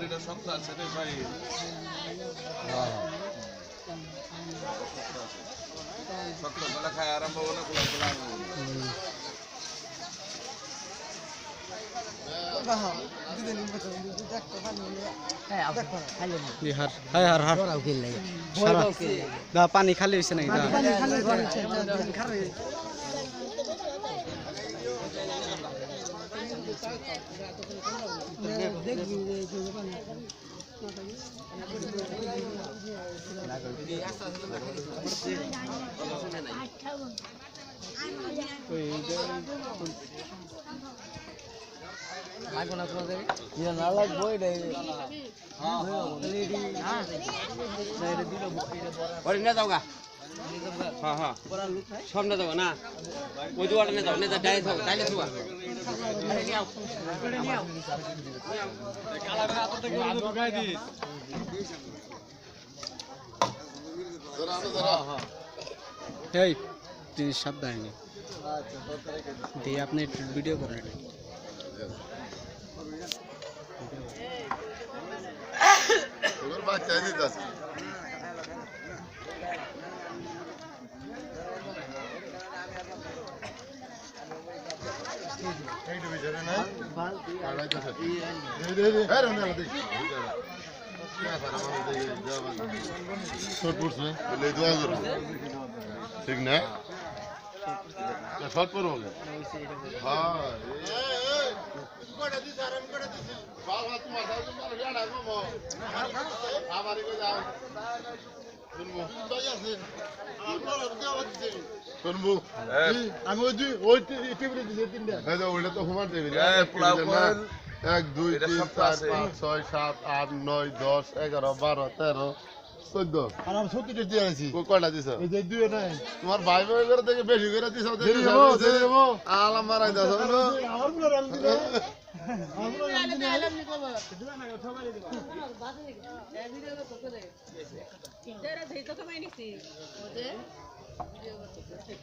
বডিটা শক্ত আছে রে ভাই। শক্ত গলা খায় আরম্ভ হলো গোলা গোলা পানি খালি হয়েছে নাকি সামনে যাবো না ওই দুয়ারে যাও না ডাইরেক্ট যাও তাইলে যাও এই জিনিস সাবধানে দিয়ে আপনি একটু ভিডিও করেন বাচ্চা দিতে আছে ঠিক না শর্ট পর হবে আমি ওই ওইটা তো হুমার দেবি 1 2 3 4 5 6 7 8 9 10 11 12 13 14 আর আমি 70 দিয়ে আছি কয়টা দিছ এই যে দুই নাই তোমার ভাই ভাই করে থেকে বেশি করে দিছ আলাম মারাই দাও আমার পুরো রাম দিল আমরা রাম দিল আলাম নি কবা দিবা না সবাই দিবা বাজে এই ভিডিও করতে দে তেরা দেই তো কমাই নিছি ওজে ভিডিও করতে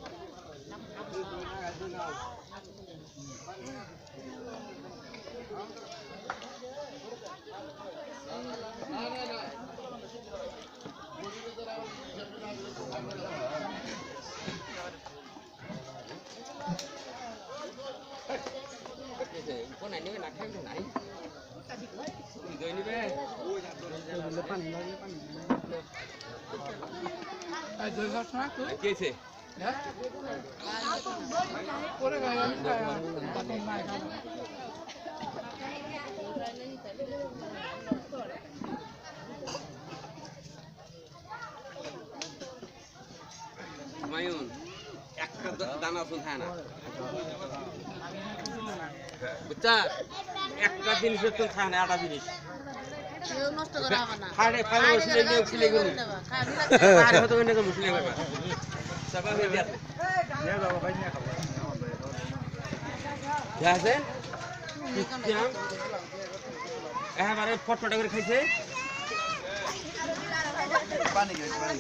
মায়ুন একটা দানা শুন খায় না বুঝছা একটা জিনিসের তো খায় না একটা জিনিস নষ্ট করা হবে না খাড়ে খাড়ে বসলে নিয়ে ছিলে গেল আর হতো না তো মুসলিম হবে সব হয়ে যাবে নিয়ে যাও ভাই নিয়ে খাবো যাছেন কিরাম এবারে ফটফট করে খাইছে পানি গেছে পানি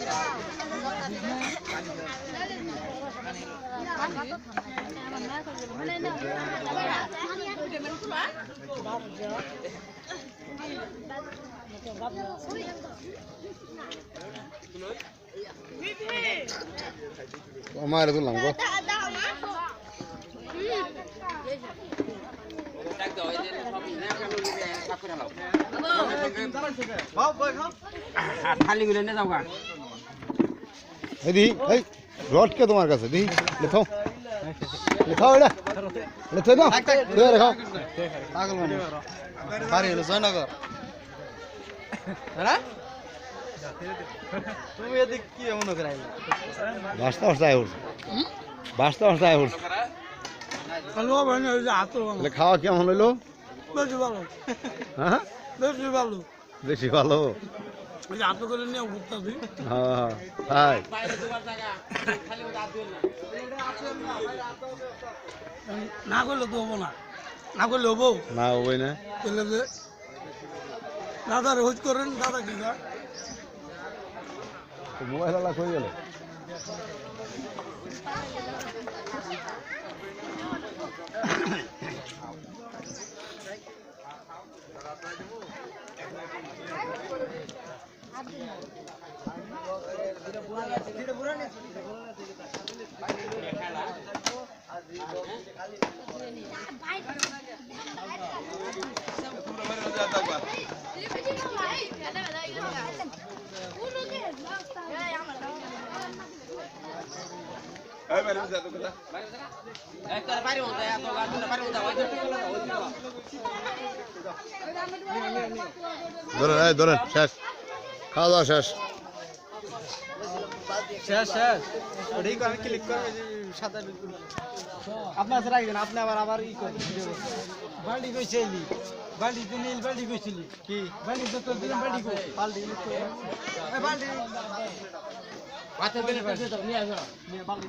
আমার তো লাগো খালি মিলে নিয়ে যাও গা এই এই রড কে তোমার কাছে দি লেখাও লেখাও এটা লেখো না দে রেখাও পাগল মানুষ বাড়ি হলো জয়নগর হ্যাঁ তুমি এদিক কি এমন করে আইলা বাস্তা হস্তায় উঠ বাস্তা হস্তায় উঠ হ্যালো ভাই যে হাত তাহলে খাওয়া কেমন হইলো বেশি ভালো হ্যাঁ বেশি ভালো বেশি ভালো ওই যে হাত করে নিয়ে ঘুরতাছি হ্যাঁ তাই না করলে তো হবো না না করলে হবো না হবে না তাহলে যে দাদা রোজ করেন দাদা কি না মোবাইল আলা কই গেল ধরেন ধরেন শেষ খাওয়া দাওয়া শেষ শেষ শেষ ওটাই করে ক্লিক করে সাদা আপনার রাখবেন আপনি আবার ই করেন বাল্টি কইছিলি বাল্টি তো নীল বাল্টি কইছিলি কি বাল্টি তো তোর দিন বাল্টি কই বাল্টি বাল্টি বাতে বেলে নিয়ে আসো নিয়ে বাল্টি